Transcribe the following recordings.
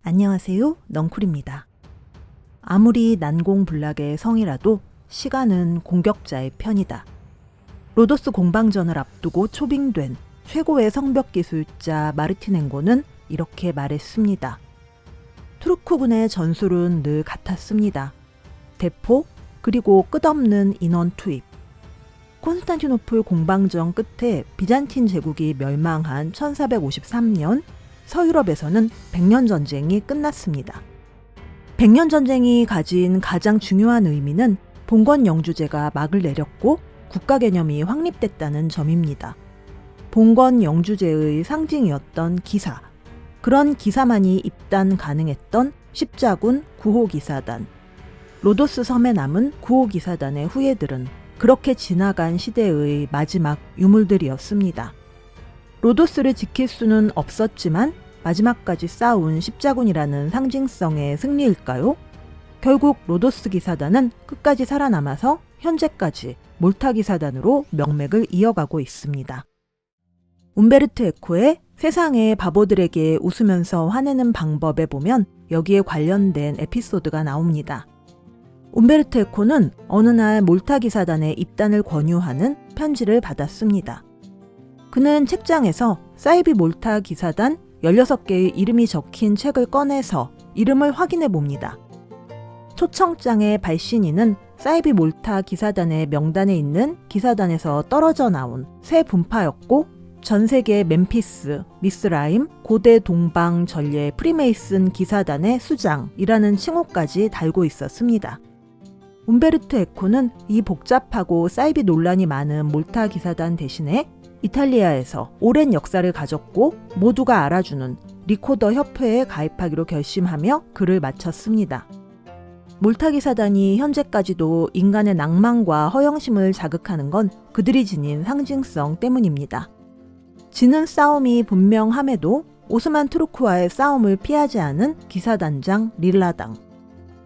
안녕하세요. 넝쿨입니다. 아무리 난공불락의 성이라도 시간은 공격자의 편이다. 로도스 공방전을 앞두고 초빙된 최고의 성벽 기술자 마르티넨고는 이렇게 말했습니다. 투르크군의 전술은 늘 같았습니다. 대포 그리고 끝없는 인원 투입. 콘스탄티노플 공방전 끝에 비잔틴 제국이 멸망한 1453년 서유럽에서는 백년전쟁이 끝났습니다. 백년전쟁이 가진 가장 중요한 의미는 봉건 영주제가 막을 내렸고 국가 개념이 확립됐다는 점입니다. 봉건 영주제의 상징이었던 기사, 그런 기사만이 입단 가능했던 십자군 9호 기사단, 로도스 섬에 남은 9호 기사단의 후예들은 그렇게 지나간 시대의 마지막 유물들이었습니다. 로도스를 지킬 수는 없었지만 마지막까지 싸운 십자군이라는 상징성의 승리일까요? 결국 로도스 기사단은 끝까지 살아남아서 현재까지 몰타 기사단으로 명맥을 이어가고 있습니다. 움베르토 에코의 세상의 바보들에게 웃으면서 화내는 방법에 보면 여기에 관련된 에피소드가 나옵니다. 움베르토 에코는 어느 날 몰타 기사단의 입단을 권유하는 편지를 받았습니다. 그는 책장에서 사이비 몰타 기사단 16개의 이름이 적힌 책을 꺼내서 이름을 확인해 봅니다. 초청장의 발신인은 사이비 몰타 기사단의 명단에 있는 기사단에서 떨어져 나온 새 분파였고 전 세계 멤피스, 미스라임, 고대 동방 전례 프리메이슨 기사단의 수장이라는 칭호까지 달고 있었습니다. 움베르토 에코는 이 복잡하고 사이비 논란이 많은 몰타 기사단 대신에 이탈리아에서 오랜 역사를 가졌고 모두가 알아주는 리코더 협회에 가입하기로 결심하며 글을 마쳤습니다. 몰타 기사단이 현재까지도 인간의 낭만과 허영심을 자극하는 건 그들이 지닌 상징성 때문입니다. 지는 싸움이 분명함에도 오스만 투르크와의 싸움을 피하지 않은 기사단장 릴라당.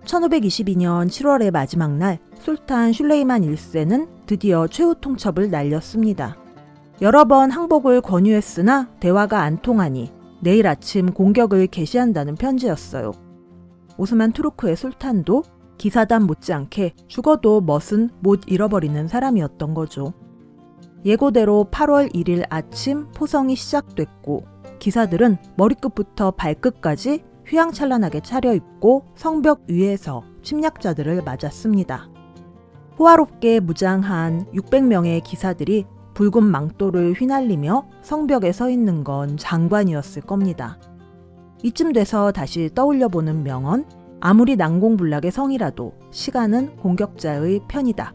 1522년 7월의 마지막 날 술탄 슐레이만 1세는 드디어 최후 통첩을 날렸습니다. 여러 번 항복을 권유했으나 대화가 안 통하니 내일 아침 공격을 개시한다는 편지였어요. 오스만 투르크의 술탄도 기사단 못지않게 죽어도 멋은 못 잃어버리는 사람이었던 거죠. 예고대로 8월 1일 아침 포성이 시작됐고 기사들은 머리끝부터 발끝까지 휘황찬란하게 차려입고 성벽 위에서 침략자들을 맞았습니다. 호화롭게 무장한 600명의 기사들이 붉은 망토를 휘날리며 성벽에 서 있는 건 장관이었을 겁니다. 이쯤 돼서 다시 떠올려보는 명언, 아무리 난공불락의 성이라도 시간은 공격자의 편이다.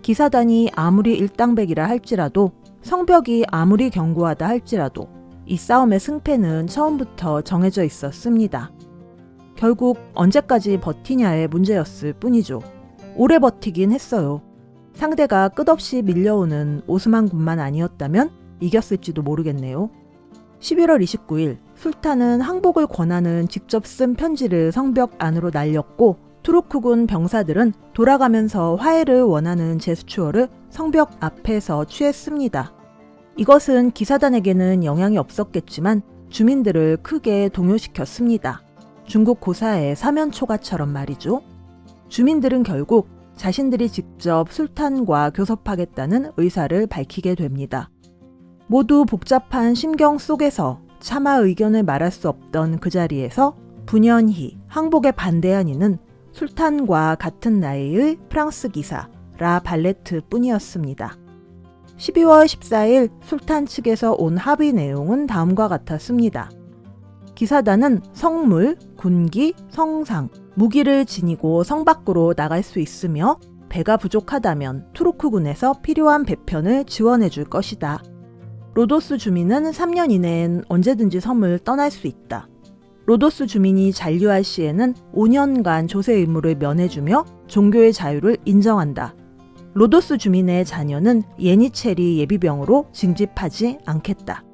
기사단이 아무리 일당백이라 할지라도 성벽이 아무리 견고하다 할지라도 이 싸움의 승패는 처음부터 정해져 있었습니다. 결국 언제까지 버티냐의 문제였을 뿐이죠. 오래 버티긴 했어요. 상대가 끝없이 밀려오는 오스만군만 아니었다면 이겼을지도 모르겠네요. 11월 29일 술탄은 항복을 권하는 직접 쓴 편지를 성벽 안으로 날렸고 투르크군 병사들은 돌아가면서 화해를 원하는 제스처를 성벽 앞에서 취했습니다. 이것은 기사단에게는 영향이 없었겠지만 주민들을 크게 동요시켰습니다. 중국 고사의 사면초가처럼 말이죠. 주민들은 결국 자신들이 직접 술탄과 교섭하겠다는 의사를 밝히게 됩니다. 모두 복잡한 심경 속에서 차마 의견을 말할 수 없던 그 자리에서 분연히 항복에 반대한 이는 술탄과 같은 나이의 프랑스 기사 라 발레트 뿐이었습니다. 12월 14일 술탄 측에서 온 합의 내용은 다음과 같았습니다. 기사단은 성물, 군기, 성상, 무기를 지니고 성 밖으로 나갈 수 있으며 배가 부족하다면 투르크군에서 필요한 배편을 지원해 줄 것이다. 로도스 주민은 3년 이내엔 언제든지 섬을 떠날 수 있다. 로도스 주민이 잔류할 시에는 5년간 조세 의무를 면해주며 종교의 자유를 인정한다. 로도스 주민의 자녀는 예니체리 예비병으로 징집하지 않겠다.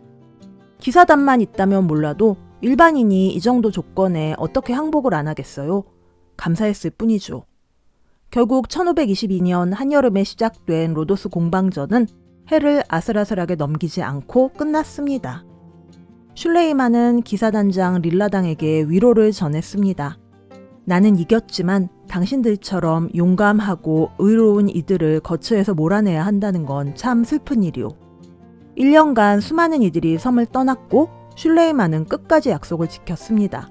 기사단만 있다면 몰라도 일반인이 이 정도 조건에 어떻게 항복을 안 하겠어요? 감사했을 뿐이죠. 결국 1522년 한여름에 시작된 로도스 공방전은 해를 아슬아슬하게 넘기지 않고 끝났습니다. 슐레이만은 기사단장 릴라당에게 위로를 전했습니다. 나는 이겼지만 당신들처럼 용감하고 의로운 이들을 거처에서 몰아내야 한다는 건 참 슬픈 일이오. 1년간 수많은 이들이 섬을 떠났고 슐레이만은 끝까지 약속을 지켰습니다.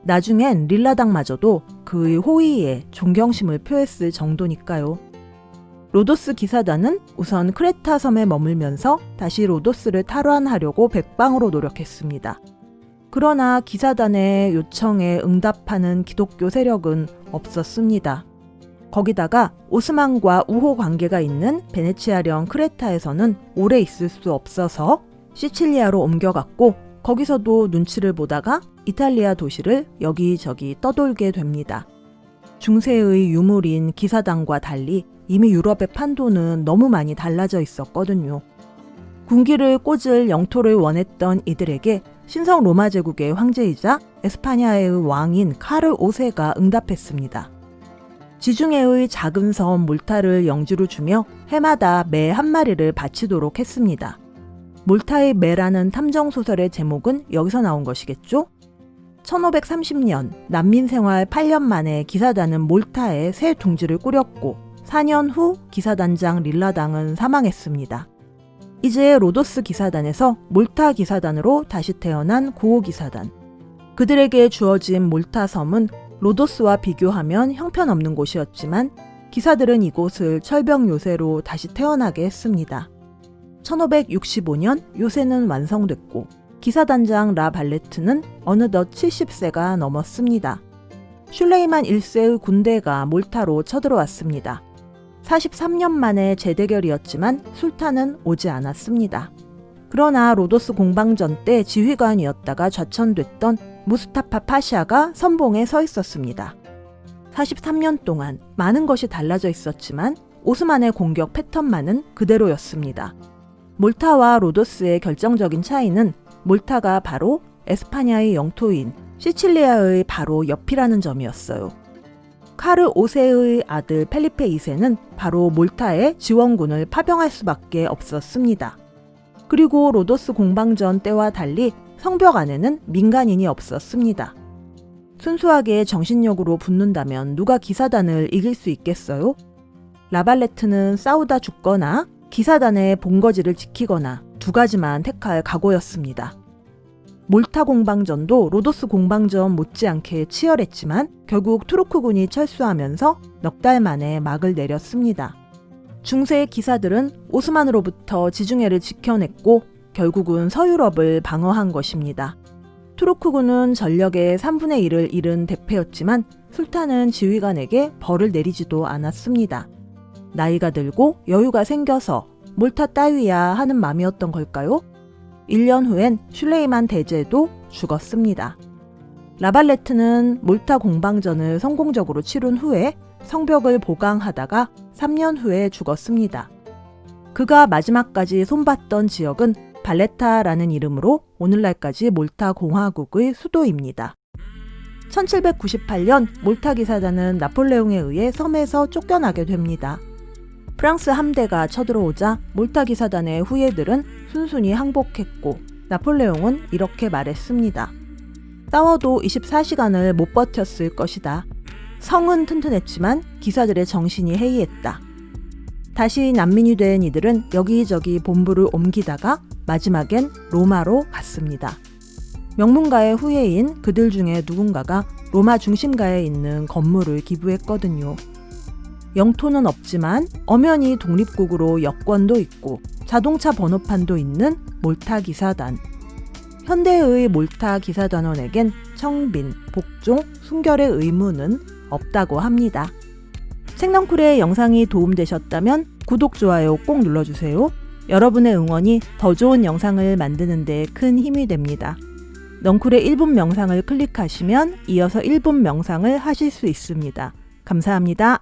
나중엔 릴라당마저도 그의 호의에 존경심을 표했을 정도니까요. 로도스 기사단은 우선 크레타 섬에 머물면서 다시 로도스를 탈환하려고 백방으로 노력했습니다. 그러나 기사단의 요청에 응답하는 기독교 세력은 없었습니다. 거기다가 오스만과 우호 관계가 있는 베네치아령 크레타에서는 오래 있을 수 없어서 시칠리아로 옮겨갔고 거기서도 눈치를 보다가 이탈리아 도시를 여기저기 떠돌게 됩니다. 중세의 유물인 기사단과 달리 이미 유럽의 판도는 너무 많이 달라져 있었거든요. 군기를 꽂을 영토를 원했던 이들에게 신성 로마 제국의 황제이자 에스파냐의 왕인 카르 5세가 응답했습니다. 지중해의 작은 섬 몰타를 영지로 주며 해마다 매 한 마리를 바치도록 했습니다. 몰타의 매라는 탐정소설의 제목은 여기서 나온 것이겠죠? 1530년 난민 생활 8년 만에 기사단은 몰타에 새 둥지를 꾸렸고 4년 후 기사단장 릴라당은 사망했습니다. 이제 로도스 기사단에서 몰타 기사단으로 다시 태어난 구호 기사단. 그들에게 주어진 몰타 섬은 로도스와 비교하면 형편없는 곳이었지만 기사들은 이곳을 철벽 요새로 다시 태어나게 했습니다. 1565년 요새는 완성됐고 기사단장 라 발레트는 어느덧 70세가 넘었습니다. 슐레이만 1세의 군대가 몰타로 쳐들어왔습니다. 43년 만에 재대결이었지만 술탄은 오지 않았습니다. 그러나 로도스 공방전 때 지휘관이었다가 좌천됐던 무스타파 파샤가 선봉에 서 있었습니다. 43년 동안 많은 것이 달라져 있었지만 오스만의 공격 패턴만은 그대로였습니다. 몰타와 로도스의 결정적인 차이는 몰타가 바로 에스파냐의 영토인 시칠리아의 바로 옆이라는 점이었어요. 카르 5세의 아들 펠리페 2세는 바로 몰타에 지원군을 파병할 수밖에 없었습니다. 그리고 로도스 공방전 때와 달리 성벽 안에는 민간인이 없었습니다. 순수하게 정신력으로 붙는다면 누가 기사단을 이길 수 있겠어요? 라발레트는 싸우다 죽거나 기사단의 본거지를 지키거나 두 가지만 택할 각오였습니다. 몰타 공방전도 로도스 공방전 못지않게 치열했지만 결국 투르크군이 철수하면서 넉 달 만에 막을 내렸습니다. 중세의 기사들은 오스만으로부터 지중해를 지켜냈고 결국은 서유럽을 방어한 것입니다. 투르크군은 전력의 3분의 1을 잃은 대패였지만 술탄은 지휘관에게 벌을 내리지도 않았습니다. 나이가 들고 여유가 생겨서 몰타 따위야 하는 마음이었던 걸까요? 1년 후엔 슐레이만 대제도 죽었습니다. 라발레트는 몰타 공방전을 성공적으로 치룬 후에 성벽을 보강하다가 3년 후에 죽었습니다. 그가 마지막까지 손봤던 지역은 발레타라는 이름으로 오늘날까지 몰타 공화국의 수도입니다. 1798년 몰타 기사단은 나폴레옹에 의해 섬에서 쫓겨나게 됩니다. 프랑스 함대가 쳐들어오자 몰타 기사단의 후예들은 순순히 항복했고 나폴레옹은 이렇게 말했습니다. 싸워도 24시간을 못 버텼을 것이다. 성은 튼튼했지만 기사들의 정신이 해이했다. 다시 난민이 된 이들은 여기저기 본부를 옮기다가 마지막엔 로마로 갔습니다. 명문가의 후예인 그들 중에 누군가가 로마 중심가에 있는 건물을 기부했거든요. 영토는 없지만 엄연히 독립국으로 여권도 있고 자동차 번호판도 있는 몰타 기사단. 현대의 몰타 기사단원에겐 청빈, 복종, 순결의 의무는 없다고 합니다. 생넌쿨의 영상이 도움되셨다면 구독, 좋아요 꼭 눌러주세요. 여러분의 응원이 더 좋은 영상을 만드는 데 큰 힘이 됩니다. 넝쿨의 1분 명상을 클릭하시면 이어서 1분 명상을 하실 수 있습니다. 감사합니다.